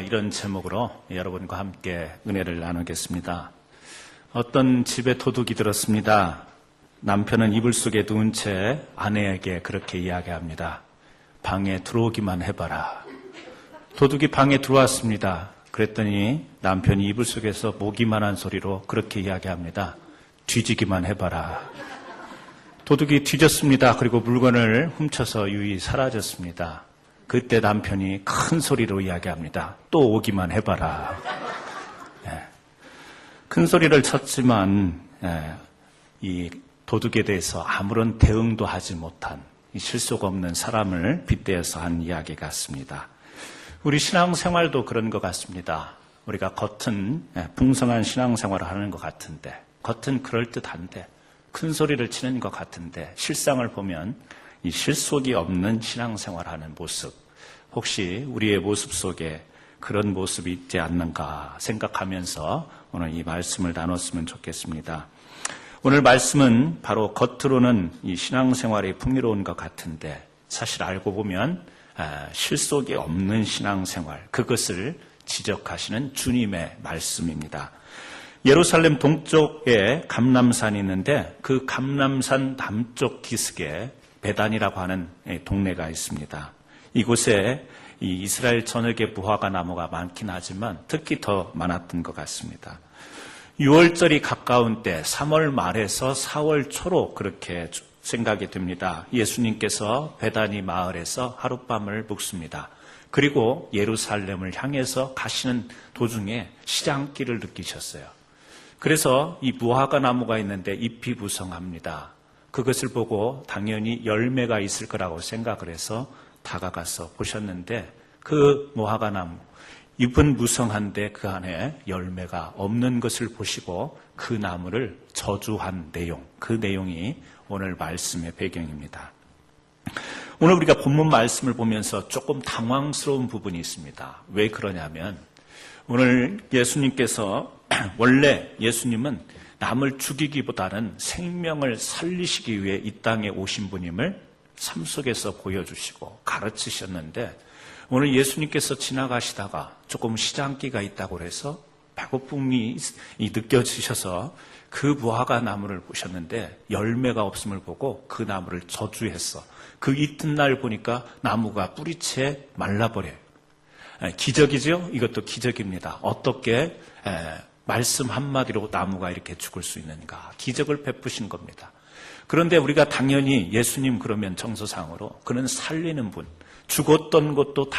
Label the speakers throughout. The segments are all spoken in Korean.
Speaker 1: 이런 제목으로 여러분과 함께 은혜를 나누겠습니다. 어떤 집에 도둑이 들었습니다. 남편은 이불 속에 누운 채 아내에게 그렇게 이야기합니다. 방에 들어오기만 해봐라. 도둑이 방에 들어왔습니다. 그랬더니 남편이 이불 속에서 모기만한 소리로 그렇게 이야기합니다. 뒤지기만 해봐라. 도둑이 뒤졌습니다. 그리고 물건을 훔쳐서 유유히 사라졌습니다. 그때 남편이 큰 소리로 이야기합니다. 또 오기만 해봐라. 큰 소리를 쳤지만 이 도둑에 대해서 아무런 대응도 하지 못한 이 실속 없는 사람을 빗대어서 한 이야기 같습니다. 우리 신앙생활도 그런 것 같습니다. 우리가 겉은 풍성한 신앙생활을 하는 것 같은데, 겉은 그럴듯한데, 큰 소리를 치는 것 같은데, 실상을 보면 이 실속이 없는 신앙생활하는 모습, 혹시 우리의 모습 속에 그런 모습이 있지 않는가 생각하면서 오늘 이 말씀을 나눴으면 좋겠습니다. 오늘 말씀은 바로 겉으로는 이 신앙생활이 풍요로운 것 같은데 사실 알고 보면 실속이 없는 신앙생활, 그것을 지적하시는 주님의 말씀입니다. 예루살렘 동쪽에 감람산이 있는데 그 감람산 남쪽 기슭에 베단이라고 하는 동네가 있습니다. 이곳에 이 이스라엘 전역의 무화과 나무가 많긴 하지만 특히 더 많았던 것 같습니다. 6월절이 가까운 때 3월 말에서 4월 초로 그렇게 생각이 듭니다. 예수님께서 베다니 마을에서 하룻밤을 묵습니다. 그리고 예루살렘을 향해서 가시는 도중에 시장길을 느끼셨어요. 그래서 이 무화과 나무가 있는데 잎이 무성합니다. 그것을 보고 당연히 열매가 있을 거라고 생각을 해서 다가가서 보셨는데 그 무화과 나무, 잎은 무성한데 그 안에 열매가 없는 것을 보시고 그 나무를 저주한 내용, 그 내용이 오늘 말씀의 배경입니다. 오늘 우리가 본문 말씀을 보면서 조금 당황스러운 부분이 있습니다. 왜 그러냐면 오늘 예수님께서 원래 예수님은 남을 죽이기보다는 생명을 살리시기 위해 이 땅에 오신 분임을 삶 속에서 보여주시고 가르치셨는데 오늘 예수님께서 지나가시다가 조금 시장기가 있다고 해서 배고픔이 느껴지셔서 그 무화과 나무를 보셨는데 열매가 없음을 보고 그 나무를 저주했어. 그 이튿날 보니까 나무가 뿌리채 말라버려요. 기적이죠? 이것도 기적입니다. 어떻게 말씀 한마디로 나무가 이렇게 죽을 수 있는가? 기적을 베푸신 겁니다. 그런데 우리가 당연히 예수님 그러면 정서상으로 그는 살리는 분, 죽었던 것도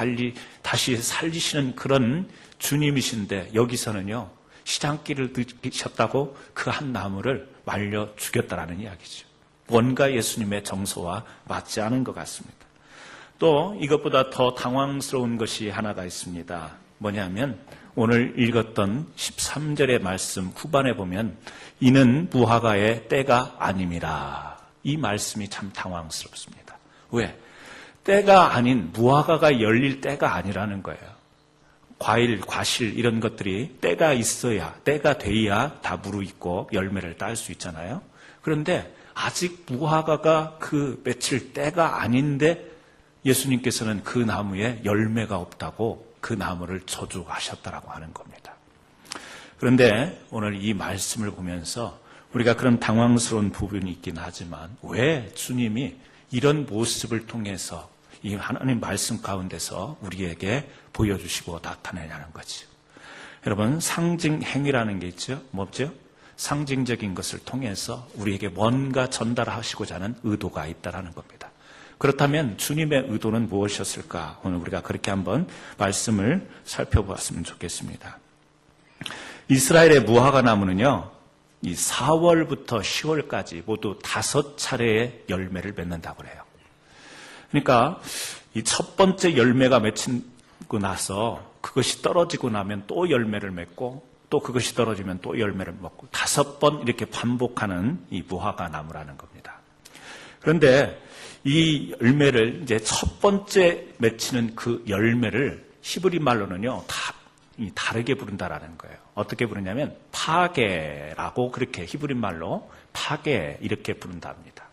Speaker 1: 다시 살리시는 그런 주님이신데 여기서는요, 시장길을 느끼셨다고 그 한 나무를 말려 죽였다라는 이야기죠. 뭔가 예수님의 정서와 맞지 않은 것 같습니다. 또 이것보다 더 당황스러운 것이 하나가 있습니다. 뭐냐면 오늘 읽었던 13절의 말씀 후반에 보면 이는 무화과의 때가 아님이라. 이 말씀이 참 당황스럽습니다. 왜? 때가 아닌 무화과가 열릴 때가 아니라는 거예요. 과일, 과실 이런 것들이 때가 있어야, 때가 돼야 다 무르익고 열매를 딸 수 있잖아요. 그런데 아직 무화과가 그 맺힐 때가 아닌데 예수님께서는 그 나무에 열매가 없다고 그 나무를 저주하셨다라고 하는 겁니다. 그런데 오늘 이 말씀을 보면서 우리가 그런 당황스러운 부분이 있긴 하지만 왜 주님이 이런 모습을 통해서 이 하나님 말씀 가운데서 우리에게 보여주시고 나타내냐는 거죠. 여러분, 상징 행위라는 게 있죠. 뭐죠? 상징적인 것을 통해서 우리에게 뭔가 전달하시고자 하는 의도가 있다는 겁니다. 그렇다면 주님의 의도는 무엇이었을까? 오늘 우리가 그렇게 한번 말씀을 살펴보았으면 좋겠습니다. 이스라엘의 무화과 나무는요, 이 4월부터 10월까지 모두 5차례의 열매를 맺는다고 해요. 그러니까 이 첫 번째 열매가 맺히고 나서 그것이 떨어지고 나면 또 열매를 맺고 또 그것이 떨어지면 또 열매를 먹고 5번 이렇게 반복하는 이 무화과 나무라는 겁니다. 그런데 이 열매를 이제 첫 번째 맺히는 그 열매를 히브리 말로는요, 다르게 부른다라는 거예요. 어떻게 부르냐면 파게라고 그렇게 히브리 말로 파게 이렇게 부른답니다.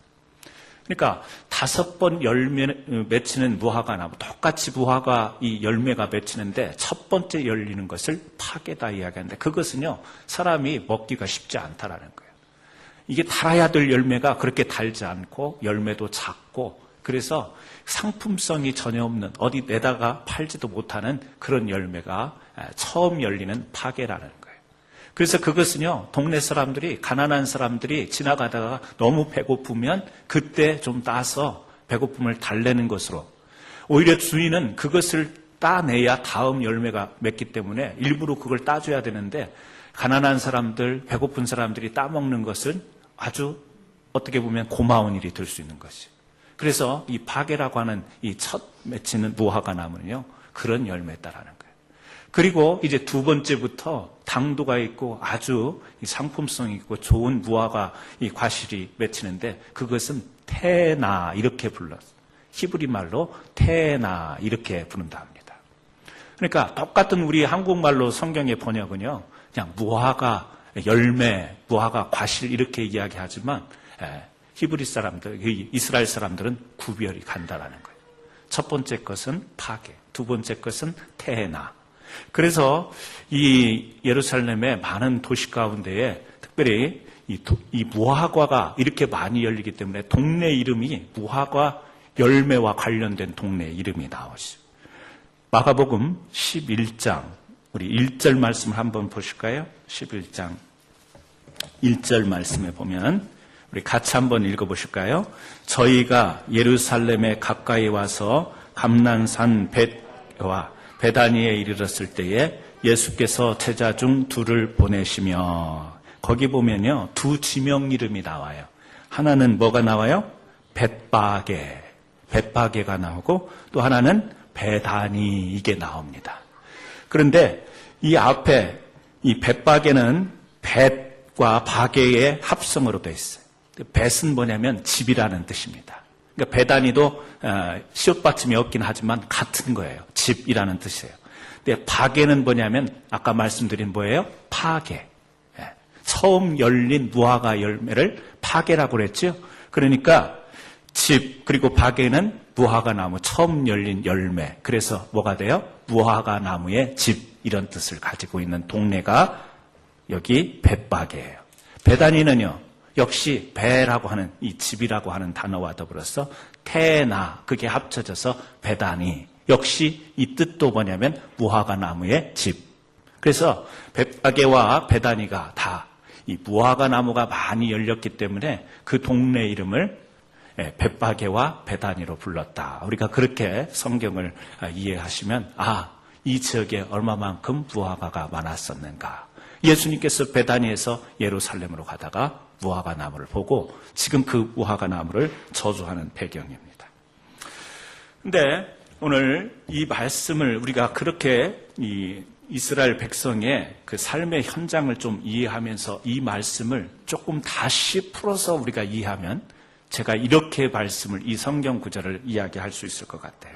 Speaker 1: 그러니까 5번 열매 맺히는 무화과 나무, 똑같이 무화과 이 열매가 맺히는데 첫 번째 열리는 것을 파괴다 이야기하는데, 그것은요, 사람이 먹기가 쉽지 않다라는 거예요. 이게 달아야 될 열매가 그렇게 달지 않고 열매도 작고, 그래서 상품성이 전혀 없는, 어디 내다가 팔지도 못하는 그런 열매가 처음 열리는 파괴라는 거예요. 그래서 그것은요, 동네 사람들이, 가난한 사람들이 지나가다가 너무 배고프면 그때 좀 따서 배고픔을 달래는 것으로, 오히려 주인은 그것을 따내야 다음 열매가 맺기 때문에 일부러 그걸 따줘야 되는데, 가난한 사람들, 배고픈 사람들이 따먹는 것은 아주 어떻게 보면 고마운 일이 될 수 있는 것이에요. 그래서 이 파괴라고 하는 이 첫 맺히는 무화과 나무는요, 그런 열매다라는 거예요. 그리고 이제 두 번째부터 당도가 있고 아주 상품성이 있고 좋은 무화과 이 과실이 맺히는데, 그것은 테나 이렇게 불렀어요. 히브리 말로 테나 이렇게 부른다 합니다. 그러니까 똑같은 우리 한국말로 성경의 번역은요, 그냥 무화과 열매, 무화과 과실 이렇게 이야기하지만, 히브리 사람들, 이스라엘 사람들은 구별이 간다라는 거예요. 첫 번째 것은 파괴, 두 번째 것은 테나. 그래서 이 예루살렘의 많은 도시 가운데에 특별히 이 무화과가 이렇게 많이 열리기 때문에 동네 이름이 무화과 열매와 관련된 동네 이름이 나오죠. 마가복음 11장, 우리 1절 말씀을 한번 보실까요? 11장 1절 말씀에 보면 우리 같이 한번 읽어보실까요? 저희가 예루살렘에 가까이 와서 감난산 벳과 베다니에 이르렀을 때에 예수께서 제자 중 둘을 보내시며, 거기 보면요, 두 지명 이름이 나와요. 하나는 뭐가 나와요? 벳바게, 벳바게가 나오고, 또 하나는 베다니, 이게 나옵니다. 그런데 이 앞에 이 벳바게는 벳과 바게의 합성어로 되어 있어요. 벳은 뭐냐면 집이라는 뜻입니다. 그러니까 베다니도 시옷 받침이 없긴 하지만 같은 거예요. 집이라는 뜻이에요. 근데 바게는 뭐냐면 아까 말씀드린 뭐예요? 파괴. 처음 열린 무화과 열매를 파괴라고 그랬죠. 그러니까 집, 그리고 바게는 무화과 나무, 처음 열린 열매. 그래서 뭐가 돼요? 무화과 나무의 집, 이런 뜻을 가지고 있는 동네가 여기 벳바게예요. 베다니는요, 역시 배라고 하는 이 집이라고 하는 단어와 더불어서 테나, 그게 합쳐져서 베다니, 역시 이 뜻도 뭐냐면 무화과 나무의 집. 그래서 벳바게와 베다니가 다 이 무화과 나무가 많이 열렸기 때문에 그 동네 이름을 벳바게와 베다니로 불렀다. 우리가 그렇게 성경을 이해하시면, 이 지역에 얼마만큼 무화과가 많았었는가. 예수님께서 베다니에서 예루살렘으로 가다가 무화과 나무를 보고 지금 그 무화과 나무를 저주하는 배경입니다. 근데 오늘 이 말씀을 우리가 그렇게 이 이스라엘 백성의 그 삶의 현장을 좀 이해하면서 이 말씀을 조금 다시 풀어서 우리가 이해하면 제가 이렇게 말씀을, 이 성경 구절을 이야기할 수 있을 것 같아요.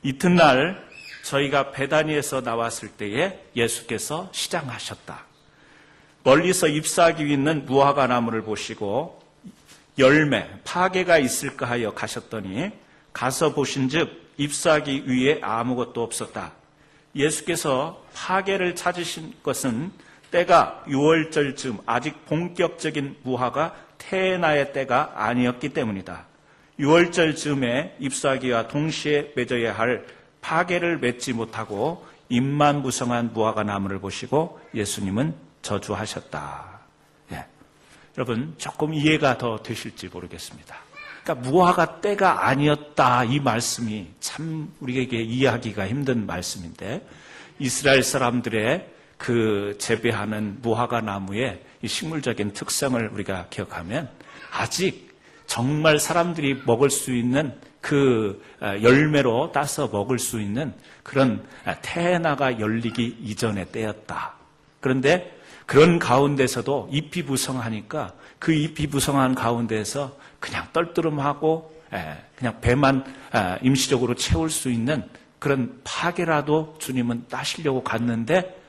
Speaker 1: 이튿날 저희가 베다니에서 나왔을 때에 예수께서 시장하셨다. 멀리서 잎사귀 있는 무화과 나무를 보시고 열매, 파괴가 있을까 하여 가셨더니 가서 보신즉 잎사귀 위에 아무것도 없었다. 예수께서 파괴를 찾으신 것은 때가 6월절쯤 아직 본격적인 무화과 테나의 때가 아니었기 때문이다. 6월절 즈음에 잎사귀와 동시에 맺어야 할 파괴를 맺지 못하고 잎만 무성한 무화과 나무를 보시고 예수님은 저주하셨다. 여러분 조금 이해가 더 되실지 모르겠습니다. 그러니까 무화과 때가 아니었다, 이 말씀이 참 우리에게 이해하기가 힘든 말씀인데, 이스라엘 사람들의 그 재배하는 무화과 나무의 이 식물적인 특성을 우리가 기억하면 아직 정말 사람들이 먹을 수 있는 그 열매로 따서 먹을 수 있는 그런 테나가 열리기 이전의 때였다. 그런데 그런 가운데서도 잎이 무성하니까 그 잎이 무성한 가운데에서 그냥 떨떠름하고 그냥 배만 임시적으로 채울 수 있는 그런 파괴라도 주님은 따시려고 갔는데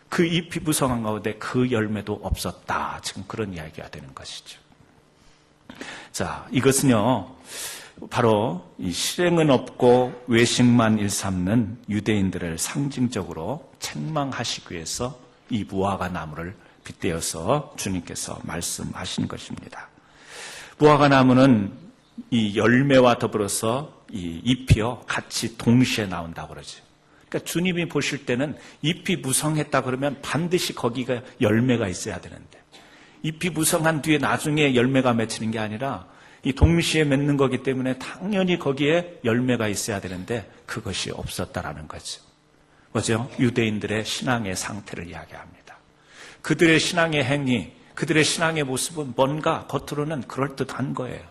Speaker 1: 그 잎이 무성한 가운데 그 열매도 없었다. 지금 그런 이야기가 되는 것이죠. 자, 이것은요, 바로 이 실행은 없고 외식만 일삼는 유대인들을 상징적으로 책망하시기 위해서 이 무화과 나무를 빗대어서 주님께서 말씀하신 것입니다. 무화과 나무는 이 열매와 더불어서 이 잎이요 같이 동시에 나온다고 그러죠. 그러니까 주님이 보실 때는 잎이 무성했다 그러면 반드시 거기가 열매가 있어야 되는데, 잎이 무성한 뒤에 나중에 열매가 맺히는 게 아니라 이 동시에 맺는 거기 때문에 당연히 거기에 열매가 있어야 되는데 그것이 없었다라는 거죠. 뭐죠? 유대인들의 신앙의 상태를 이야기합니다. 그들의 신앙의 행위, 그들의 신앙의 모습은 뭔가 겉으로는 그럴듯한 거예요.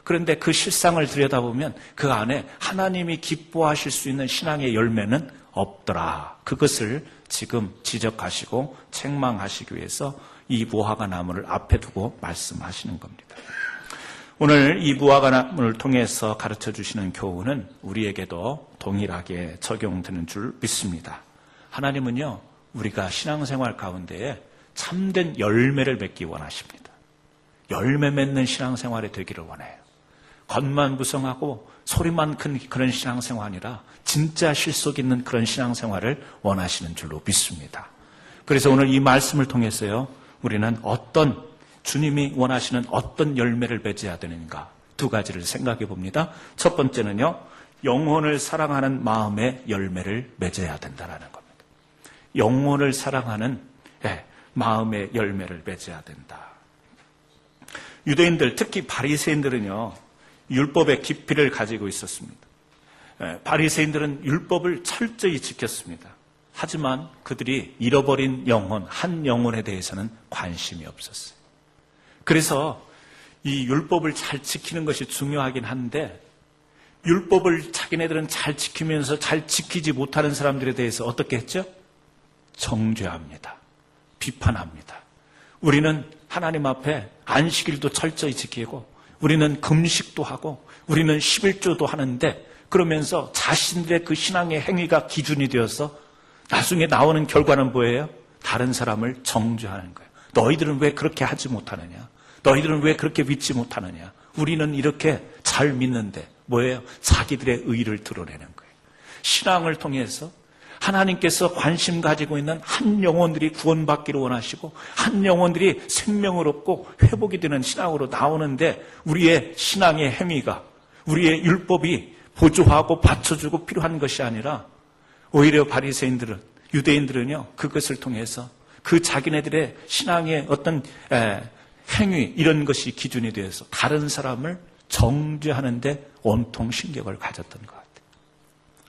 Speaker 1: 그런데 그 실상을 들여다보면 그 안에 하나님이 기뻐하실 수 있는 신앙의 열매는 없더라. 그것을 지금 지적하시고 책망하시기 위해서 이 무화과 나무를 앞에 두고 말씀하시는 겁니다. 오늘 이 무화과 나무를 통해서 가르쳐 주시는 교훈은 우리에게도 동일하게 적용되는 줄 믿습니다. 하나님은요, 우리가 신앙생활 가운데에 참된 열매를 맺기 원하십니다. 열매 맺는 신앙생활이 되기를 원해요. 겉만 무성하고 소리만 큰 그런 신앙생활 아니라 진짜 실속 있는 그런 신앙생활을 원하시는 줄로 믿습니다. 그래서 오늘 이 말씀을 통해서요, 우리는 주님이 원하시는 어떤 열매를 맺어야 되는가 두 가지를 생각해 봅니다. 첫 번째는요, 영혼을 사랑하는 마음의 열매를 맺어야 된다는 겁니다. 영혼을 사랑하는 마음의 열매를 맺어야 된다. 유대인들, 특히 바리새인들은요, 율법의 깊이를 가지고 있었습니다. 바리새인들은 율법을 철저히 지켰습니다. 하지만 그들이 잃어버린 영혼, 한 영혼에 대해서는 관심이 없었어요. 그래서 이 율법을 잘 지키는 것이 중요하긴 한데, 율법을 자기네들은 잘 지키면서 잘 지키지 못하는 사람들에 대해서 어떻게 했죠? 정죄합니다. 비판합니다. 우리는 하나님 앞에 안식일도 철저히 지키고, 우리는 금식도 하고, 우리는 11조도 하는데, 그러면서 자신들의 그 신앙의 행위가 기준이 되어서 나중에 나오는 결과는 뭐예요? 다른 사람을 정죄하는 거예요. 너희들은 왜 그렇게 하지 못하느냐? 너희들은 왜 그렇게 믿지 못하느냐? 우리는 이렇게 잘 믿는데 뭐예요? 자기들의 의를 드러내는 거예요. 신앙을 통해서 하나님께서 관심 가지고 있는 한 영혼들이 구원받기를 원하시고 한 영혼들이 생명을 얻고 회복이 되는 신앙으로 나오는데, 우리의 신앙의 행위가, 우리의 율법이 보조하고 받쳐주고 필요한 것이 아니라 오히려 바리새인들은, 유대인들은요, 그것을 통해서 그 자기네들의 신앙의 어떤 행위, 이런 것이 기준이 되어서 다른 사람을 정죄하는데 온통 신경을 가졌던 것 같아요.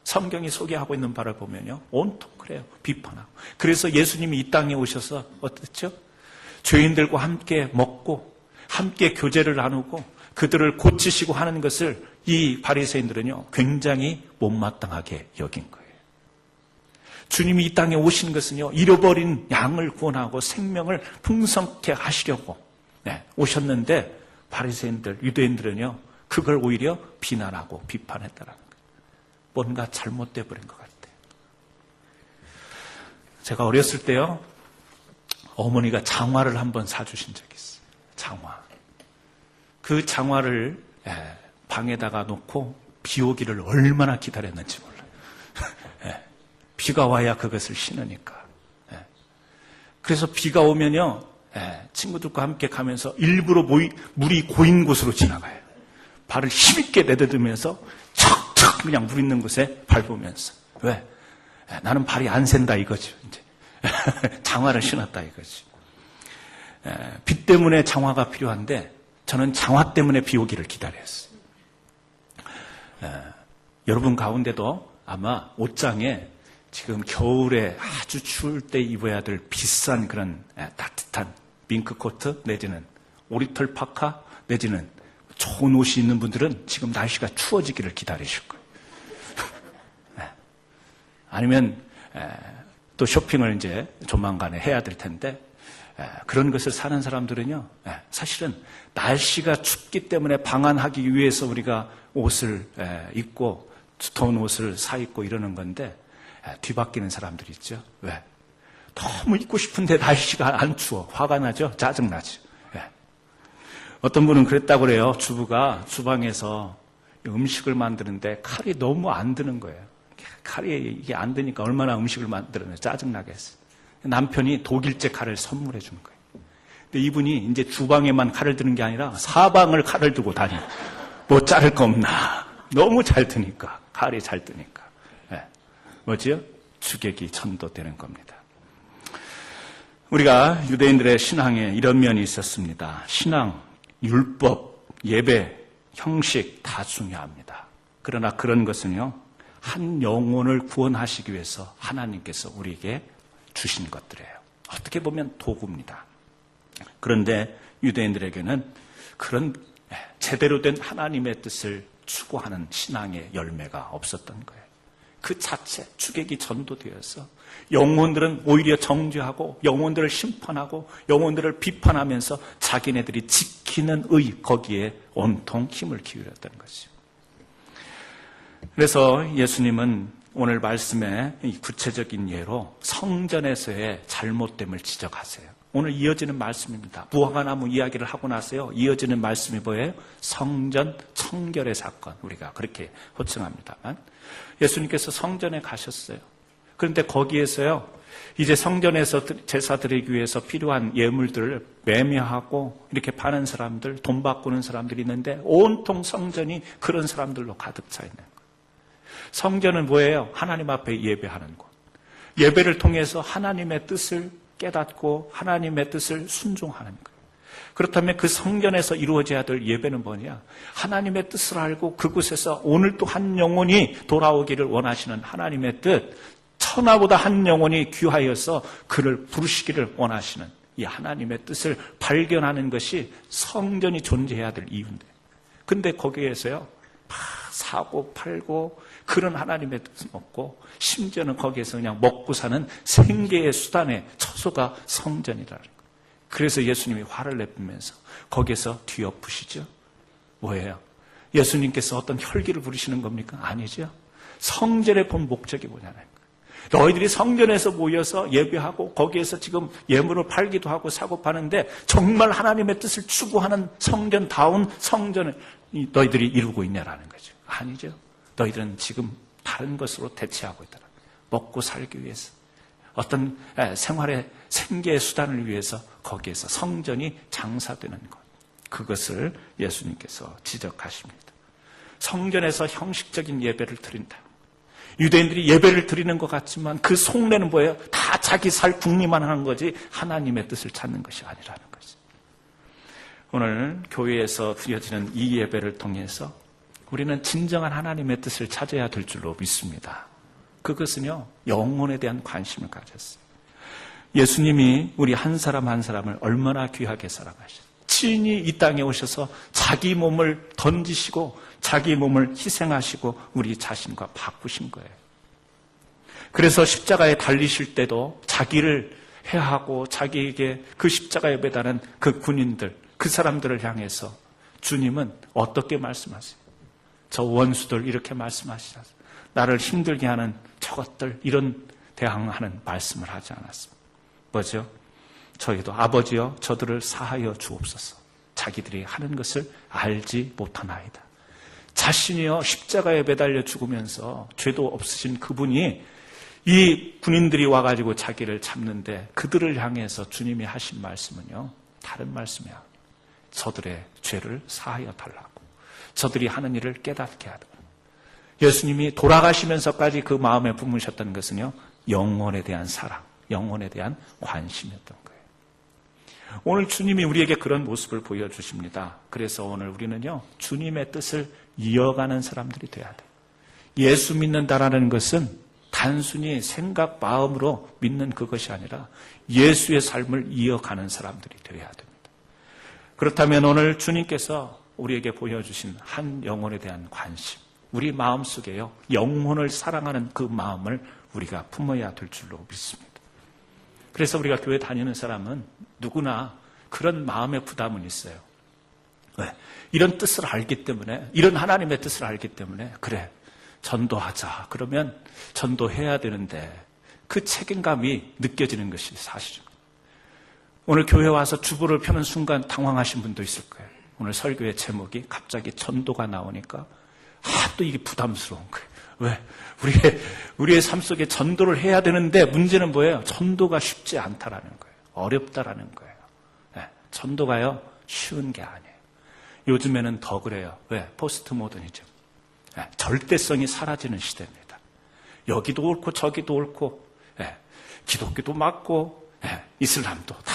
Speaker 1: 성경이 소개하고 있는 바를 보면요, 온통 그래요. 비판하고. 그래서 예수님이 이 땅에 오셔서 어땠죠? 죄인들과 함께 먹고 함께 교제를 나누고 그들을 고치시고 하는 것을 이 바리새인들은요, 굉장히 못마땅하게 여긴 거예요. 주님이 이 땅에 오신 것은요, 잃어버린 양을 구원하고 생명을 풍성케 하시려고 오셨는데, 바리새인들, 유대인들은요, 그걸 오히려 비난하고 비판했다라는 거예요. 뭔가 잘못돼 버린 것 같아요. 제가 어렸을 때요, 어머니가 장화를 한번 사주신 적이 있어요. 장화. 그 장화를 방에다가 놓고 비 오기를 얼마나 기다렸는지 몰라요. 비가 와야 그것을 신으니까. 그래서 비가 오면요, 친구들과 함께 가면서 일부러 물이 고인 곳으로 지나가요. 발을 힘있게 내딛으면서 척척 그냥 물 있는 곳에 밟으면서. 왜? 나는 발이 안 샌다 이거죠. 이제 장화를 신었다 이거지. 비 때문에 장화가 필요한데 저는 장화 때문에 비 오기를 기다렸어요. 여러분 가운데도 아마 옷장에 지금 겨울에 아주 추울 때 입어야 될 비싼 그런 따뜻한 밍크코트 내지는 오리털 파카 내지는 좋은 옷이 있는 분들은 지금 날씨가 추워지기를 기다리실 거예요. 아니면 또 쇼핑을 이제 조만간에 해야 될 텐데, 그런 것을 사는 사람들은요, 사실은 날씨가 춥기 때문에 방한하기 위해서 우리가 옷을 입고 두터운 옷을 사 입고 이러는 건데, 뒤바뀌는 사람들이 있죠. 왜? 너무 입고 싶은데 날씨가 안 추워. 화가 나죠? 짜증나죠. 어떤 분은 그랬다고 그래요. 주부가 주방에서 음식을 만드는데 칼이 너무 안 드는 거예요. 칼이 이게 안 드니까 얼마나 음식을 만들었나 짜증나게 했어요. 남편이 독일제 칼을 선물해 준 거예요. 근데 이분이 이제 주방에만 칼을 드는 게 아니라 사방을 칼을 들고 다녀요. 뭐 자를 거 없나. 너무 잘 드니까. 칼이 잘 드니까. 네. 뭐지요? 주객이 전도되는 겁니다. 우리가 유대인들의 신앙에 이런 면이 있었습니다. 신앙, 율법, 예배, 형식 다 중요합니다. 그러나 그런 것은요, 한 영혼을 구원하시기 위해서 하나님께서 우리에게 주신 것들이에요. 어떻게 보면 도구입니다. 그런데 유대인들에게는 그런 제대로 된 하나님의 뜻을 추구하는 신앙의 열매가 없었던 거예요. 그 자체 주객이 전도되어서 영혼들은 오히려 정죄하고 영혼들을 심판하고 영혼들을 비판하면서 자기네들이 지키는 의 거기에 온통 힘을 기울였다는 것이죠. 그래서 예수님은 오늘 말씀의 구체적인 예로 성전에서의 잘못됨을 지적하세요. 오늘 이어지는 말씀입니다. 무화과나무 이야기를 하고 나서요, 이어지는 말씀이 뭐예요? 성전 청결의 사건, 우리가 그렇게 호칭합니다만 예수님께서 성전에 가셨어요. 그런데 거기에서요, 이제 성전에서 제사 드리기 위해서 필요한 예물들을 매매하고 이렇게 파는 사람들, 돈 바꾸는 사람들이 있는데 온통 성전이 그런 사람들로 가득 차 있는 거예요. 성전은 뭐예요? 하나님 앞에 예배하는 곳. 예배를 통해서 하나님의 뜻을 깨닫고 하나님의 뜻을 순종하는 거예요. 그렇다면 그 성전에서 이루어져야 될 예배는 뭐냐? 하나님의 뜻을 알고 그곳에서 오늘 또 한 영혼이 돌아오기를 원하시는 하나님의 뜻, 천하보다 한 영혼이 귀하여서 그를 부르시기를 원하시는 이 하나님의 뜻을 발견하는 것이 성전이 존재해야 될 이유인데, 근데 거기에서요 막 사고 팔고 그런 하나님의 뜻을 먹고 심지어는 거기에서 그냥 먹고 사는 생계의 수단의 처소가 성전이라는 거예요. 그래서 예수님이 화를 내뿜으면서 거기에서 뒤엎으시죠. 뭐예요? 예수님께서 어떤 혈기를 부리시는 겁니까? 아니죠. 성전의 본 목적이 뭐냐는 거예요. 너희들이 성전에서 모여서 예배하고 거기에서 지금 예물을 팔기도 하고 사고 파는데 정말 하나님의 뜻을 추구하는 성전다운 성전을 너희들이 이루고 있냐라는 거죠. 아니죠. 너희들은 지금 다른 것으로 대체하고 있다. 먹고 살기 위해서 어떤 생활의 생계의 수단을 위해서 거기에서 성전이 장사되는 것, 그것을 예수님께서 지적하십니다. 성전에서 형식적인 예배를 드린다. 유대인들이 예배를 드리는 것 같지만 그 속내는 뭐예요? 다 자기 살 궁리만 하는 거지 하나님의 뜻을 찾는 것이 아니라는 거지. 오늘 교회에서 드려지는 이 예배를 통해서 우리는 진정한 하나님의 뜻을 찾아야 될 줄로 믿습니다. 그것은요, 영혼에 대한 관심을 가졌어요. 예수님이 우리 한 사람 한 사람을 얼마나 귀하게 사랑하셨어요. 친히 이 땅에 오셔서 자기 몸을 던지시고 자기 몸을 희생하시고 우리 자신과 바꾸신 거예요. 그래서 십자가에 달리실 때도 자기를 해하고 자기에게 그 십자가에 매달은 그 군인들, 그 사람들을 향해서 주님은 어떻게 말씀하세요? 저 원수들 이렇게 말씀하시잖아요. 나를 힘들게 하는 저것들, 이런 대항하는 말씀을 하지 않았습니다. 뭐죠? 저희도 아버지여 저들을 사하여 주옵소서. 자기들이 하는 것을 알지 못하나이다. 자신이요 십자가에 매달려 죽으면서 죄도 없으신 그분이 이 군인들이 와가지고 자기를 잡는데 그들을 향해서 주님이 하신 말씀은요, 다른 말씀이야. 저들의 죄를 사하여 달라고, 저들이 하는 일을 깨닫게 하다. 예수님이 돌아가시면서까지 그 마음에 품으셨던 것은요, 영혼에 대한 사랑, 영혼에 대한 관심이었던 거예요. 오늘 주님이 우리에게 그런 모습을 보여주십니다. 그래서 오늘 우리는요, 주님의 뜻을 이어가는 사람들이 돼야 돼요. 예수 믿는다라는 것은 단순히 생각, 마음으로 믿는 그것이 아니라 예수의 삶을 이어가는 사람들이 되어야 됩니다. 그렇다면 오늘 주님께서 우리에게 보여주신 한 영혼에 대한 관심, 우리 마음속에요, 영혼을 사랑하는 그 마음을 우리가 품어야 될 줄로 믿습니다. 그래서 우리가 교회 다니는 사람은 누구나 그런 마음의 부담은 있어요. 왜? 이런 뜻을 알기 때문에, 이런 하나님의 뜻을 알기 때문에, 그래, 전도하자. 그러면 전도해야 되는데 그 책임감이 느껴지는 것이 사실입니다. 오늘 교회 와서 주보를 펴는 순간 당황하신 분도 있을 거예요. 오늘 설교의 제목이 갑자기 전도가 나오니까 또 이게 부담스러운 거예요. 왜? 우리의 삶 속에 전도를 해야 되는데 문제는 뭐예요? 전도가 쉽지 않다라는 거예요. 어렵다라는 거예요. 전도가요, 쉬운 게 아니에요. 요즘에는 더 그래요. 왜? 포스트 모더니즘. 절대성이 사라지는 시대입니다. 여기도 옳고 저기도 옳고, 기독교도 맞고, 이슬람도 다,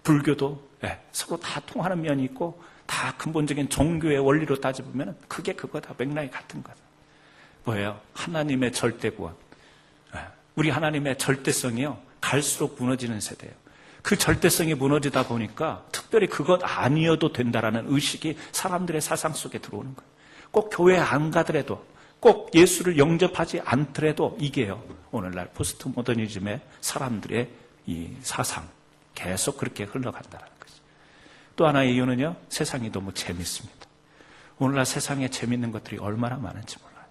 Speaker 1: 불교도 서로 다 통하는 면이 있고, 다 근본적인 종교의 원리로 따져보면 그게 그거다. 맥락이 같은 거다. 뭐예요? 하나님의 절대구원. 우리 하나님의 절대성이요, 갈수록 무너지는 세대예요. 그 절대성이 무너지다 보니까 특별히 그것 아니어도 된다라는 의식이 사람들의 사상 속에 들어오는 거예요. 꼭 교회 안 가더라도, 꼭 예수를 영접하지 않더라도 이게요, 오늘날 포스트 모더니즘의 사람들의 이 사상, 계속 그렇게 흘러간다는 거죠. 또 하나의 이유는요, 세상이 너무 재밌습니다. 오늘날 세상에 재밌는 것들이 얼마나 많은지 몰라요.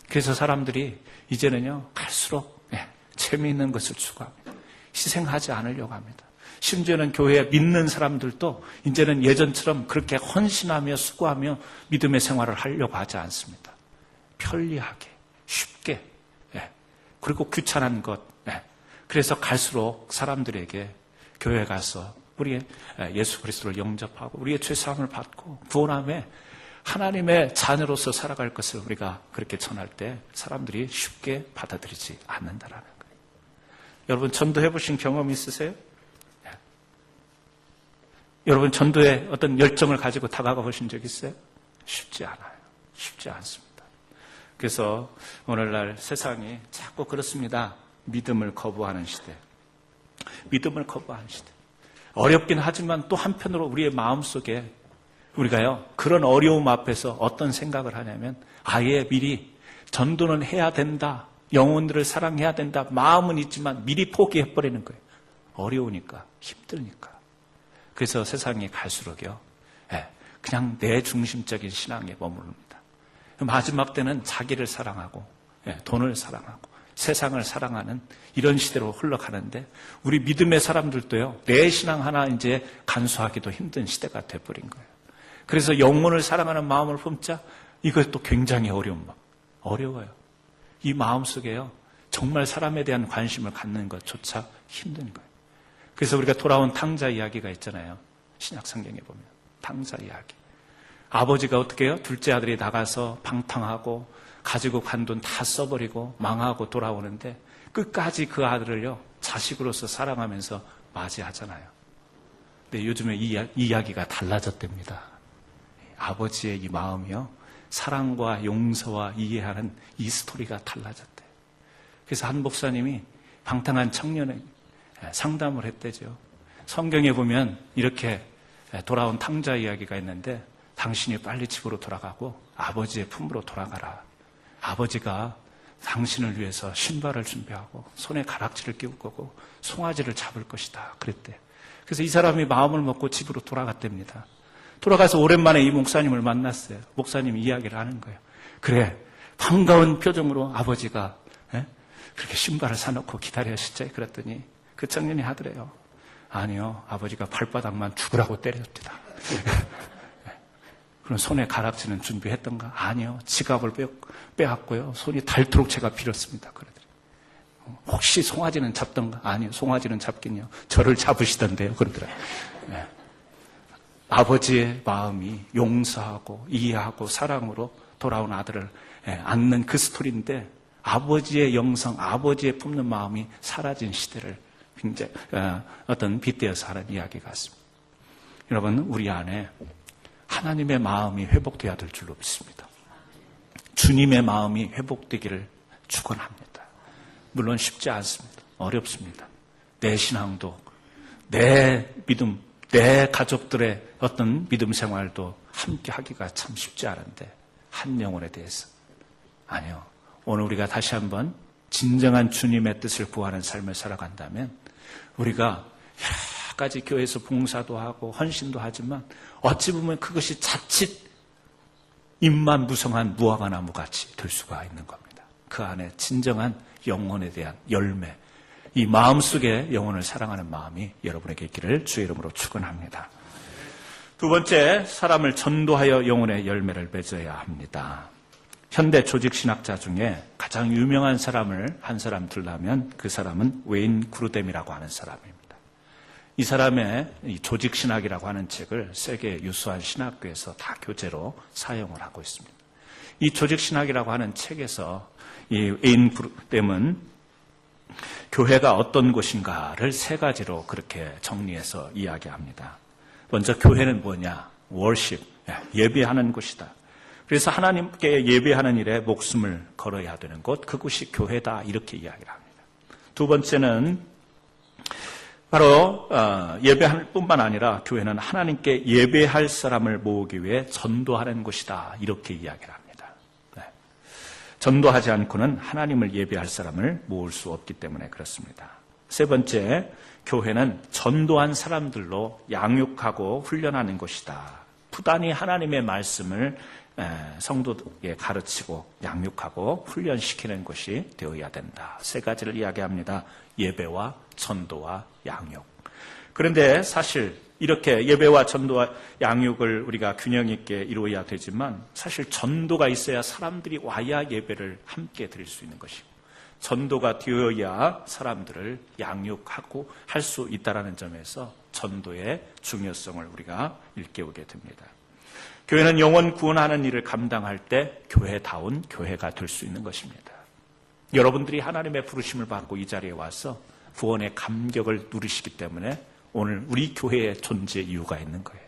Speaker 1: 그래서 사람들이 이제는요, 갈수록 재미있는 것을 추구합니다. 희생하지 않으려고 합니다. 심지어는 교회에 믿는 사람들도 이제는 예전처럼 그렇게 헌신하며 수고하며 믿음의 생활을 하려고 하지 않습니다. 편리하게, 쉽게, 그리고 귀찮은 것. 그래서 갈수록 사람들에게 교회에 가서 우리의 예수 그리스도를 영접하고 우리의 죄사함을 받고 구원함에 하나님의 자녀로서 살아갈 것을 우리가 그렇게 전할 때 사람들이 쉽게 받아들이지 않는다라는 거예요. 여러분 전도해 보신 경험 있으세요? 여러분 전도에 어떤 열정을 가지고 다가가 보신 적 있어요? 쉽지 않아요. 쉽지 않습니다. 그래서 오늘날 세상이 자꾸 그렇습니다. 믿음을 거부하는 시대. 믿음을 거부하는 시대. 어렵긴 하지만 또 한편으로 우리의 마음속에 우리가요, 그런 어려움 앞에서 어떤 생각을 하냐면 아예 미리 전도는 해야 된다. 영혼들을 사랑해야 된다. 마음은 있지만 미리 포기해버리는 거예요. 어려우니까, 힘드니까. 그래서 세상이 갈수록요, 그냥 내 중심적인 신앙에 머무릅니다. 마지막 때는 자기를 사랑하고, 돈을 사랑하고, 세상을 사랑하는 이런 시대로 흘러가는데 우리 믿음의 사람들도요, 내 신앙 하나 이제 간수하기도 힘든 시대가 돼버린 거예요. 그래서 영혼을 사랑하는 마음을 품자, 이것도 굉장히 어려워요. 이 마음속에요, 정말 사람에 대한 관심을 갖는 것조차 힘든 거예요. 그래서 우리가 돌아온 탕자 이야기가 있잖아요. 신약 성경에 보면 탕자 이야기. 아버지가 어떻게 해요? 둘째 아들이 나가서 방탕하고 가지고 간 돈 다 써버리고 망하고 돌아오는데 끝까지 그 아들을요, 자식으로서 사랑하면서 맞이하잖아요. 근데 요즘에 이 이야기가 달라졌답니다. 아버지의 이 마음이요, 사랑과 용서와 이해하는 이 스토리가 달라졌대요. 그래서 한 목사님이 방탕한 청년에게 상담을 했대죠. 성경에 보면 이렇게 돌아온 탕자 이야기가 있는데 당신이 빨리 집으로 돌아가고 아버지의 품으로 돌아가라. 아버지가 당신을 위해서 신발을 준비하고 손에 가락지를 끼울 거고 송아지를 잡을 것이다. 그랬대. 그래서 이 사람이 마음을 먹고 집으로 돌아갔답니다. 돌아가서 오랜만에 이 목사님을 만났어요. 목사님이 이야기를 하는 거예요. 그래, 반가운 표정으로 아버지가 그렇게 신발을 사놓고 기다리셨지? 그랬더니 그 청년이 하더래요. 아니요, 아버지가 발바닥만 죽으라고 때렸답니다. 그럼 손에 가락지는 준비했던가? 아니요, 지갑을 빼앗고요, 손이 닳도록 제가 빌었습니다. 그러더래요. 혹시 송아지는 잡던가? 아니요, 송아지는 잡긴요, 저를 잡으시던데요. 그러더래요. 아버지의 마음이 용서하고 이해하고 사랑으로 돌아온 아들을 안는 그 스토리인데 아버지의 영성, 아버지의 품는 마음이 사라진 시대를 굉장히 어떤 빗대어서 하는 이야기 같습니다. 여러분, 우리 안에 하나님의 마음이 회복돼야 될 줄로 믿습니다. 주님의 마음이 회복되기를 축원합니다. 물론 쉽지 않습니다. 어렵습니다. 내 신앙도, 내 믿음, 내 가족들의 어떤 믿음 생활도 함께 하기가 참 쉽지 않은데 한 영혼에 대해서 아니요. 오늘 우리가 다시 한번 진정한 주님의 뜻을 구하는 삶을 살아간다면 우리가 여러 가지 교회에서 봉사도 하고 헌신도 하지만 어찌 보면 그것이 자칫 잎만 무성한 무화과나무 같이 될 수가 있는 겁니다. 그 안에 진정한 영혼에 대한 열매, 이 마음속에 영혼을 사랑하는 마음이 여러분에게 있기를 주의 이름으로 축원합니다. 두 번째, 사람을 전도하여 영혼의 열매를 맺어야 합니다. 현대 조직신학자 중에 가장 유명한 사람을 한 사람 들라면 그 사람은 웨인 그루뎀이라고 하는 사람입니다. 이 사람의 이 조직신학이라고 하는 책을 세계 유수한 신학교에서 다 교재로 사용을 하고 있습니다. 이 조직신학이라고 하는 책에서 이 웨인 그루뎀은 교회가 어떤 곳인가를 세 가지로 그렇게 정리해서 이야기합니다. 먼저 교회는 뭐냐? worship, 예배하는 곳이다. 그래서 하나님께 예배하는 일에 목숨을 걸어야 되는 곳, 그곳이 교회다, 이렇게 이야기를 합니다. 두 번째는 바로 예배할 뿐만 아니라 교회는 하나님께 예배할 사람을 모으기 위해 전도하는 곳이다, 이렇게 이야기를 합니다. 전도하지 않고는 하나님을 예배할 사람을 모을 수 없기 때문에 그렇습니다. 세 번째, 교회는 전도한 사람들로 양육하고 훈련하는 곳이다. 부단히 하나님의 말씀을 성도에게 가르치고 양육하고 훈련시키는 것이 되어야 된다. 세 가지를 이야기합니다. 예배와 전도와 양육. 그런데 사실 이렇게 예배와 전도와 양육을 우리가 균형 있게 이루어야 되지만 사실 전도가 있어야 사람들이 와야 예배를 함께 드릴 수 있는 것이고 전도가 되어야 사람들을 양육하고 할 수 있다는 점에서 전도의 중요성을 우리가 일깨우게 됩니다. 교회는 영혼 구원하는 일을 감당할 때 교회다운 교회가 될 수 있는 것입니다. 여러분들이 하나님의 부르심을 받고 이 자리에 와서 구원의 감격을 누리시기 때문에 오늘 우리 교회의 존재 이유가 있는 거예요.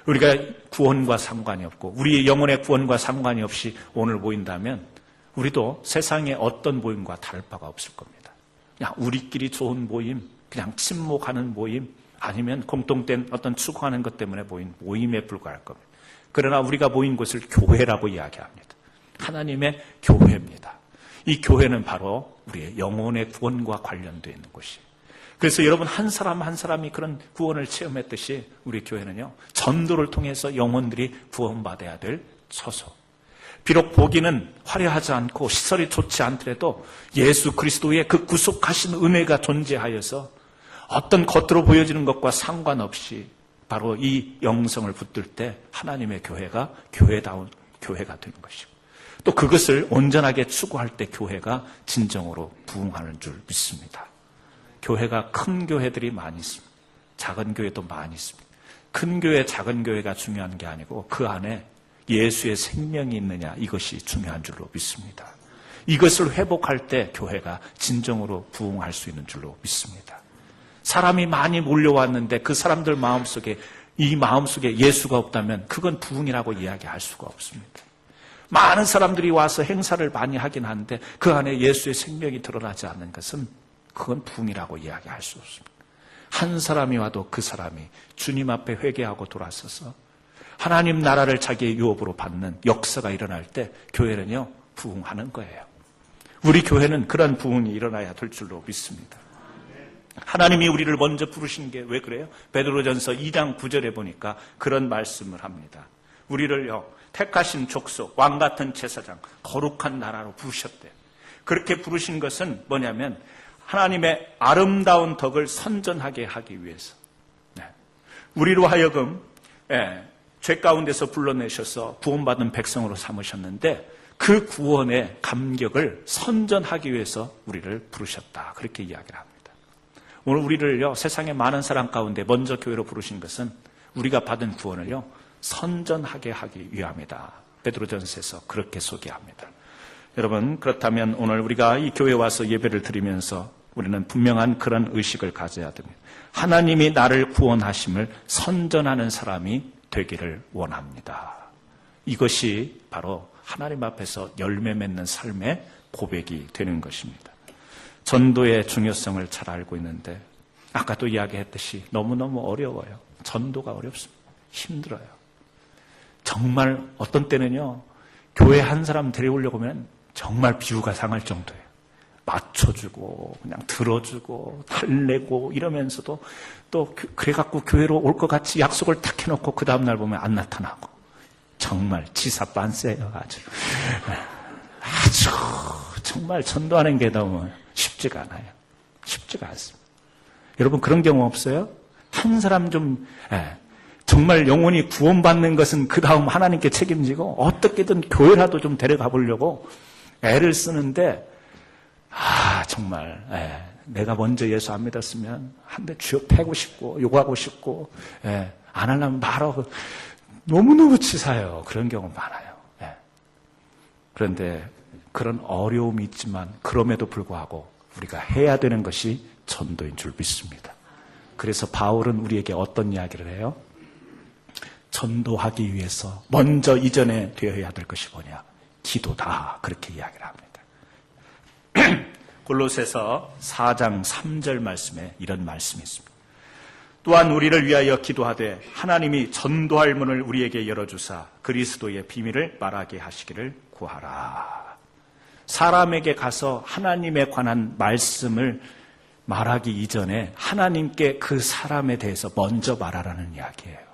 Speaker 1: 우리가 구원과 상관이 없고 우리의 영혼의 구원과 상관이 없이 오늘 모인다면 우리도 세상의 어떤 모임과 다를 바가 없을 겁니다. 그냥 우리끼리 좋은 모임, 그냥 친목하는 모임, 아니면 공통된 어떤 추구하는 것 때문에 모인 모임에 불과할 겁니다. 그러나 우리가 모인 곳을 교회라고 이야기합니다. 하나님의 교회입니다. 이 교회는 바로 우리의 영혼의 구원과 관련되어 있는 곳이에요. 그래서 여러분 한 사람 한 사람이 그런 구원을 체험했듯이 우리 교회는요, 전도를 통해서 영혼들이 구원받아야 될 처소. 비록 보기는 화려하지 않고 시설이 좋지 않더라도 예수 그리스도의 그 구속하신 은혜가 존재하여서 어떤 겉으로 보여지는 것과 상관없이 바로 이 영성을 붙들 때 하나님의 교회가 교회다운 교회가 되는 것이고 또 그것을 온전하게 추구할 때 교회가 진정으로 부흥하는 줄 믿습니다. 교회가 큰 교회들이 많이 있습니다. 작은 교회도 많이 있습니다. 큰 교회, 작은 교회가 중요한 게 아니고 그 안에 예수의 생명이 있느냐, 이것이 중요한 줄로 믿습니다. 이것을 회복할 때 교회가 진정으로 부흥할 수 있는 줄로 믿습니다. 사람이 많이 몰려왔는데 그 사람들 마음속에 이 마음속에 예수가 없다면 그건 부흥이라고 이야기할 수가 없습니다. 많은 사람들이 와서 행사를 많이 하긴 하는데 그 안에 예수의 생명이 드러나지 않는 것은 그건 부흥이라고 이야기할 수 없습니다. 한 사람이 와도 그 사람이 주님 앞에 회개하고 돌아서서 하나님 나라를 자기의 유업으로 받는 역사가 일어날 때 교회는요, 부흥하는 거예요. 우리 교회는 그런 부흥이 일어나야 될 줄로 믿습니다. 하나님이 우리를 먼저 부르신 게 왜 그래요? 베드로전서 2장 9절에 보니까 그런 말씀을 합니다. 우리를요, 택하신 족속, 왕같은 제사장, 거룩한 나라로 부르셨대요. 그렇게 부르신 것은 뭐냐면 하나님의 아름다운 덕을 선전하게 하기 위해서 우리로 하여금 죄 가운데서 불러내셔서 구원받은 백성으로 삼으셨는데 그 구원의 감격을 선전하기 위해서 우리를 부르셨다. 그렇게 이야기를 합니다. 오늘 우리를요, 세상의 많은 사람 가운데 먼저 교회로 부르신 것은 우리가 받은 구원을요, 선전하게 하기 위함이다. 베드로전서에서 그렇게 소개합니다. 여러분, 그렇다면 오늘 우리가 이 교회에 와서 예배를 드리면서 우리는 분명한 그런 의식을 가져야 됩니다. 하나님이 나를 구원하심을 선전하는 사람이 되기를 원합니다. 이것이 바로 하나님 앞에서 열매 맺는 삶의 고백이 되는 것입니다. 전도의 중요성을 잘 알고 있는데 아까도 이야기했듯이 너무너무 어려워요. 전도가 어렵습니다. 힘들어요. 정말 어떤 때는요, 교회 한 사람 데려오려고 하면 정말 비유가 상할 정도예요. 맞춰주고 그냥 들어주고 달래고 이러면서도 또 그래갖고 교회로 올 것 같이 약속을 탁 해놓고 그 다음날 보면 안 나타나고 정말 지사 빤세요. 아주 정말 전도하는 게 너무 쉽지가 않아요. 쉽지가 않습니다. 여러분 그런 경우 없어요? 한 사람 좀 정말 영혼이 구원받는 것은 그 다음 하나님께 책임지고 어떻게든 교회라도 좀 데려가 보려고 애를 쓰는데 정말 내가 먼저 예수 안 믿었으면 한 대 쥐어 패고 싶고 욕하고 싶고 안 하려면 말하고 너무너무 치사해요. 그런 경우 많아요. 그런데 그런 어려움이 있지만 그럼에도 불구하고 우리가 해야 되는 것이 전도인 줄 믿습니다. 그래서 바울은 우리에게 어떤 이야기를 해요? 전도하기 위해서 먼저 이전에 되어야 될 것이 뭐냐? 기도다. 그렇게 이야기를 합니다. 골로새서 4장 3절 말씀에 이런 말씀이 있습니다. 또한 우리를 위하여 기도하되 하나님이 전도할 문을 우리에게 열어주사 그리스도의 비밀을 말하게 하시기를 구하라. 사람에게 가서 하나님에 관한 말씀을 말하기 이전에 하나님께 그 사람에 대해서 먼저 말하라는 이야기예요.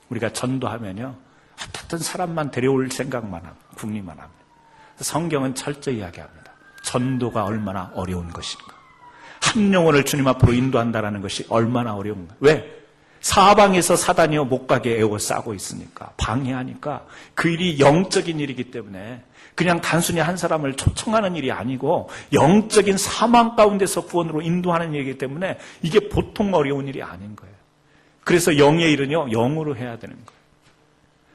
Speaker 1: 우리가 전도하면요, 어떤 사람만 데려올 생각만 합니다. 궁리만 합니다. 성경은 철저히 이야기합니다. 전도가 얼마나 어려운 것인가. 한 영혼을 주님 앞으로 인도한다는 것이 얼마나 어려운가. 왜? 사방에서 사단이요 못 가게 에워싸고 있으니까, 방해하니까. 그 일이 영적인 일이기 때문에 그냥 단순히 한 사람을 초청하는 일이 아니고 영적인 사망 가운데서 구원으로 인도하는 일이기 때문에 이게 보통 어려운 일이 아닌 거예요. 그래서 영의 일은요, 영으로 해야 되는 거예요.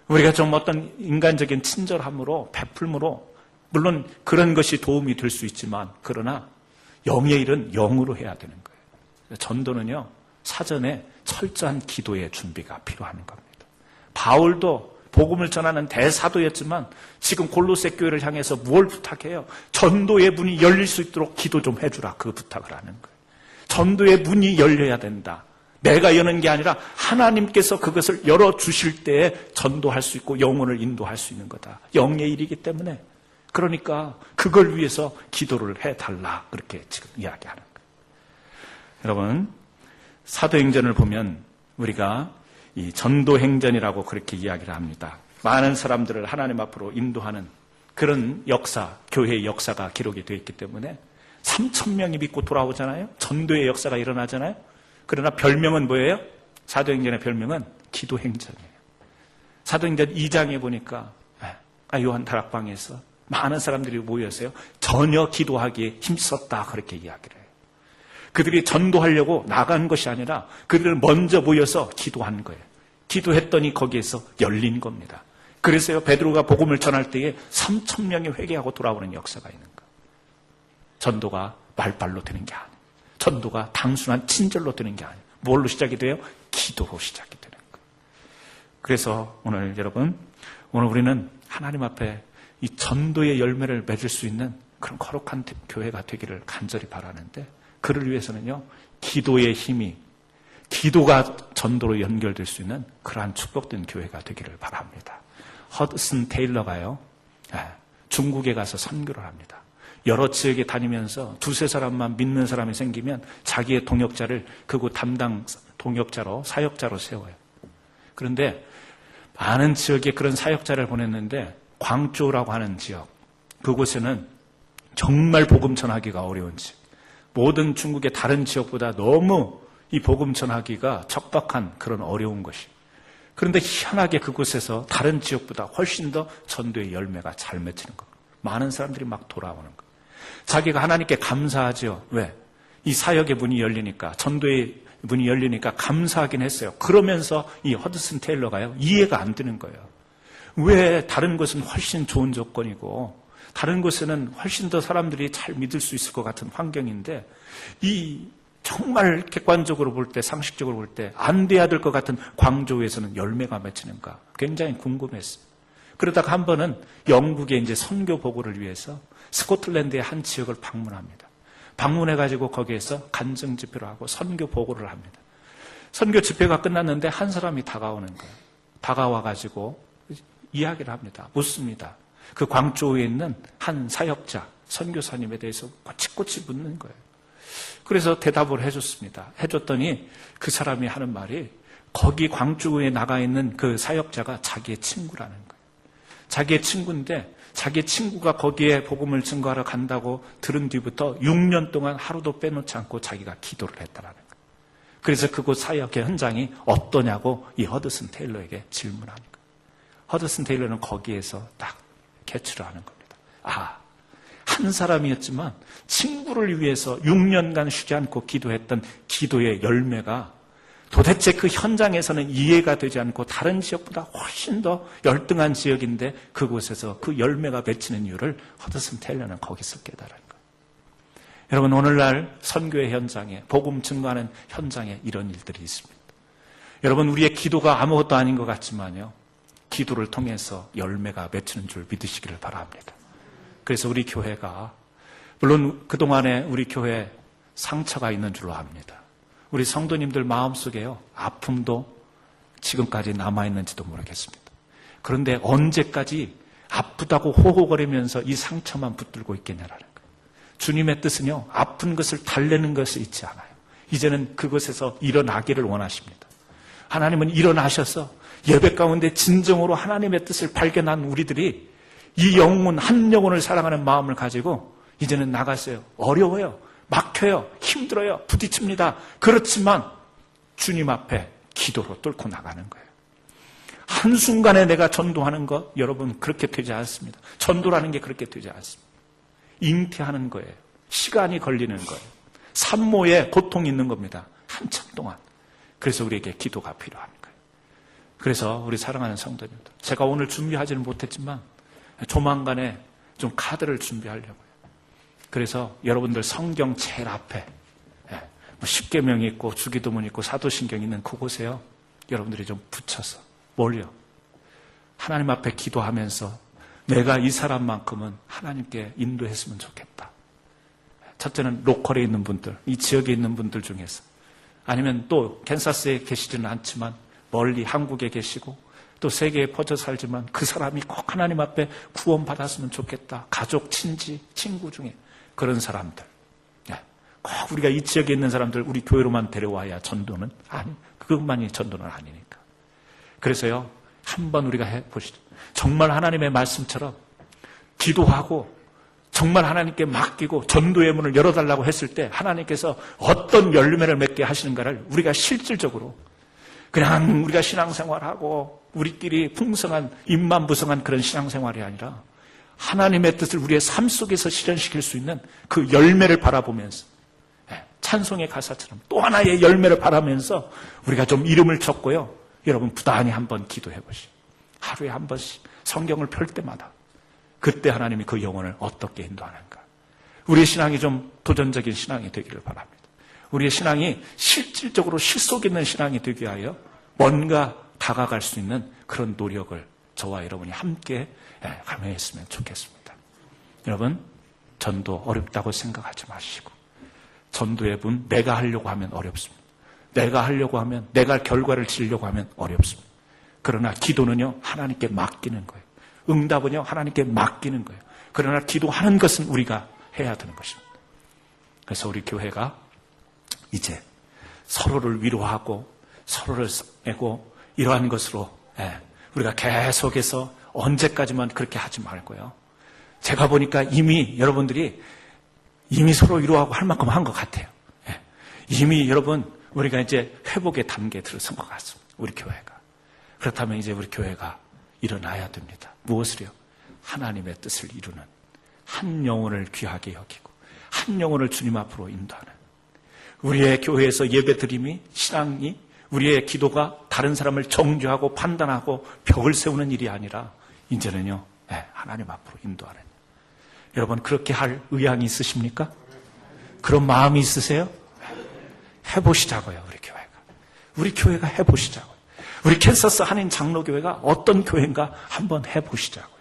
Speaker 1: 우리가 좀 어떤 인간적인 친절함으로, 베풀므로, 물론 그런 것이 도움이 될 수 있지만, 그러나 영의 일은 영으로 해야 되는 거예요. 전도는요, 사전에 철저한 기도의 준비가 필요한 겁니다. 바울도 복음을 전하는 대사도였지만 지금 골로새 교회를 향해서 뭘 부탁해요? 전도의 문이 열릴 수 있도록 기도 좀 해주라. 그 부탁을 하는 거예요. 전도의 문이 열려야 된다. 내가 여는 게 아니라 하나님께서 그것을 열어주실 때에 전도할 수 있고 영혼을 인도할 수 있는 거다. 영의 일이기 때문에. 그러니까 그걸 위해서 기도를 해달라. 그렇게 지금 이야기하는 거예요. 여러분, 사도행전을 보면 우리가 이 전도행전이라고 그렇게 이야기를 합니다. 많은 사람들을 하나님 앞으로 인도하는 그런 역사, 교회의 역사가 기록이 되어 있기 때문에 3,000명이 믿고 돌아오잖아요. 전도의 역사가 일어나잖아요. 그러나 별명은 뭐예요? 사도행전의 별명은 기도행전이에요. 사도행전 2장에 보니까 요한 다락방에서 많은 사람들이 모였어요. 전혀 기도하기에 힘썼다. 그렇게 이야기를 해요. 그들이 전도하려고 나간 것이 아니라 그들을 먼저 모여서 기도한 거예요. 기도했더니 거기에서 열린 겁니다. 그래서요, 베드로가 복음을 전할 때에 3,000명이 회개하고 돌아오는 역사가 있는 거예요. 전도가 말발로 되는 게 아니에요. 전도가 단순한 친절로 되는 게 아니에요. 뭘로 시작이 돼요? 기도로 시작이 되는 거예요. 그래서 오늘 여러분, 오늘 우리는 하나님 앞에 이 전도의 열매를 맺을 수 있는 그런 거룩한 교회가 되기를 간절히 바라는데, 그를 위해서는요, 기도의 힘이, 기도가 전도로 연결될 수 있는 그러한 축복된 교회가 되기를 바랍니다. 허드슨 테일러가요, 중국에 가서 선교를 합니다. 여러 지역에 다니면서 두세 사람만 믿는 사람이 생기면 자기의 동역자를 그곳 담당 동역자로, 사역자로 세워요. 그런데 많은 지역에 그런 사역자를 보냈는데 광주라고 하는 지역, 그곳에는 정말 복음 전하기가 어려운 지역, 모든 중국의 다른 지역보다 너무 이 복음 전하기가 척박한 그런 어려운 것이. 그런데 희한하게 그곳에서 다른 지역보다 훨씬 더 전도의 열매가 잘 맺히는 것. 많은 사람들이 막 돌아오는 것. 자기가 하나님께 감사하죠. 왜? 이 사역의 문이 열리니까, 전도의 문이 열리니까 감사하긴 했어요. 그러면서 이 허드슨 테일러가요, 이해가 안 되는 거예요. 왜 다른 곳은 훨씬 좋은 조건이고 다른 곳에는 훨씬 더 사람들이 잘 믿을 수 있을 것 같은 환경인데, 이 정말 객관적으로 볼 때, 상식적으로 볼 때 안 돼야 될 것 같은 광주에서는 열매가 맺히는가 굉장히 궁금했어요. 그러다가 한 번은 영국의 이제 선교 보고를 위해서 스코틀랜드의 한 지역을 방문합니다. 방문해가지고 거기에서 간증 집회를 하고 선교 보고를 합니다. 선교 집회가 끝났는데 한 사람이 다가오는 거예요. 다가와가지고 이야기를 합니다. 묻습니다. 그 광주에 있는 한 사역자, 선교사님에 대해서 꼬치꼬치 묻는 거예요. 그래서 대답을 해줬습니다. 해줬더니 그 사람이 하는 말이, 거기 광주에 나가 있는 그 사역자가 자기의 친구라는 거예요. 자기의 친구인데 자기의 친구가 거기에 복음을 증거하러 간다고 들은 뒤부터 6년 동안 하루도 빼놓지 않고 자기가 기도를 했다라는 거예요. 그래서 그곳 사역 현장이 어떠냐고 이 허드슨 테일러에게 질문하는 거예요. 허드슨 테일러는 거기에서 딱 캐치를 하는 겁니다. 한 사람이었지만 친구를 위해서 6년간 쉬지 않고 기도했던 기도의 열매가 도대체 그 현장에서는 이해가 되지 않고 다른 지역보다 훨씬 더 열등한 지역인데 그곳에서 그 열매가 맺히는 이유를 허드슨 테일러는 거기서 깨달은 거예요. 여러분, 오늘날 선교의 현장에, 복음 증거하는 현장에 이런 일들이 있습니다. 여러분, 우리의 기도가 아무것도 아닌 것 같지만요, 기도를 통해서 열매가 맺히는 줄 믿으시기를 바랍니다. 그래서 우리 교회가, 물론 그동안에 우리 교회에 상처가 있는 줄로 압니다. 우리 성도님들 마음속에요, 아픔도 지금까지 남아있는지도 모르겠습니다. 그런데 언제까지 아프다고 호호거리면서 이 상처만 붙들고 있겠냐라는 거예요. 주님의 뜻은요, 아픈 것을 달래는 것이 있지 않아요. 이제는 그것에서 일어나기를 원하십니다. 하나님은 일어나셔서 예배 가운데 진정으로 하나님의 뜻을 발견한 우리들이 이 영혼, 한 영혼을 사랑하는 마음을 가지고 이제는 나갔어요. 어려워요. 막혀요. 힘들어요. 부딪힙니다. 그렇지만 주님 앞에 기도로 뚫고 나가는 거예요. 한순간에 내가 전도하는 것, 여러분, 그렇게 되지 않습니다. 전도라는 게 그렇게 되지 않습니다. 잉태하는 거예요. 시간이 걸리는 거예요. 산모에 고통이 있는 겁니다. 한참 동안. 그래서 우리에게 기도가 필요한 거예요. 그래서 우리 사랑하는 성도님들, 제가 오늘 준비하지는 못했지만 조만간에 좀 카드를 준비하려고요. 그래서 여러분들 성경 제일 앞에 십계명이 있고 주기도문 있고 사도신경 있는 그곳에요, 여러분들이 좀 붙여서 뭘요? 하나님 앞에 기도하면서 내가 이 사람만큼은 하나님께 인도했으면 좋겠다. 첫째는 로컬에 있는 분들, 이 지역에 있는 분들 중에서, 아니면 또 캔사스에 계시지는 않지만 멀리 한국에 계시고 또 세계에 퍼져 살지만 그 사람이 꼭 하나님 앞에 구원받았으면 좋겠다. 가족, 친지, 친구 중에 그런 사람들, 꼭 우리가 이 지역에 있는 사람들 우리 교회로만 데려와야 전도는 그것만이 전도는 아니니까. 그래서요, 한번 우리가 해보시죠. 정말 하나님의 말씀처럼 기도하고 정말 하나님께 맡기고 전도의 문을 열어달라고 했을 때 하나님께서 어떤 열매를 맺게 하시는가를 우리가 실질적으로, 그냥 우리가 신앙생활하고 우리끼리 풍성한 입만부성한 그런 신앙생활이 아니라 하나님의 뜻을 우리의 삶 속에서 실현시킬 수 있는 그 열매를 바라보면서, 찬송의 가사처럼 또 하나의 열매를 바라면서 우리가 좀 이름을 적고요, 여러분 부단히 한번 기도해 보시죠. 하루에 한 번씩 성경을 펼 때마다 그때 하나님이 그 영혼을 어떻게 인도하는가. 우리의 신앙이 좀 도전적인 신앙이 되기를 바랍니다. 우리의 신앙이 실질적으로 실속 있는 신앙이 되기 위하여 뭔가 다가갈 수 있는 그런 노력을 저와 여러분이 함께 감행했으면 좋겠습니다. 여러분, 전도 어렵다고 생각하지 마시고, 전도의 분 내가 하려고 하면 어렵습니다. 내가 하려고 하면, 내가 결과를 지으려고 하면 어렵습니다. 그러나 기도는요, 하나님께 맡기는 거예요. 응답은요, 하나님께 맡기는 거예요. 그러나 기도하는 것은 우리가 해야 되는 것입니다. 그래서 우리 교회가 이제 서로를 위로하고 서로를 써내고 이러한 것으로 우리가 계속해서 언제까지만 그렇게 하지 말고요. 제가 보니까 이미 여러분들이 이미 서로 위로하고 할 만큼 한 것 같아요. 이미 여러분, 우리가 이제 회복의 단계에 들어선 것 같습니다. 우리 교회가. 그렇다면 이제 우리 교회가 일어나야 됩니다. 무엇을요? 하나님의 뜻을 이루는, 한 영혼을 귀하게 여기고 한 영혼을 주님 앞으로 인도하는, 우리의 교회에서 예배드림이, 신앙이, 우리의 기도가 다른 사람을 정죄하고 판단하고 벽을 세우는 일이 아니라 이제는요, 하나님 앞으로 인도하는. 여러분, 그렇게 할 의향이 있으십니까? 그런 마음이 있으세요? 해보시자고요. 우리 교회가 해보시자고요. 우리 캔사스 한인 장로교회가 어떤 교회인가 한번 해보시자고요.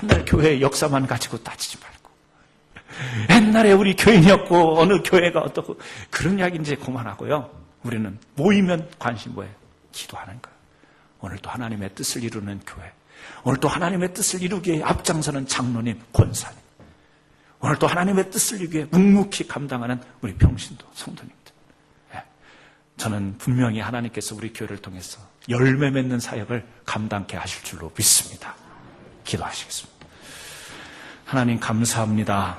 Speaker 1: 맨날 교회의 역사만 가지고 따지지 말고, 옛날에 우리 교인이었고 어느 교회가 어떻고 그런 이야기 이제 그만하고요. 우리는 모이면 관심 뭐예요? 기도하는 거예요. 오늘도 하나님의 뜻을 이루는 교회, 오늘도 하나님의 뜻을 이루기에 앞장서는 장로님, 권사님, 오늘도 하나님의 뜻을 이루기에 묵묵히 감당하는 우리 평신도 성도님들, 저는 분명히 하나님께서 우리 교회를 통해서 열매 맺는 사역을 감당케 하실 줄로 믿습니다. 기도하시겠습니다. 하나님 감사합니다.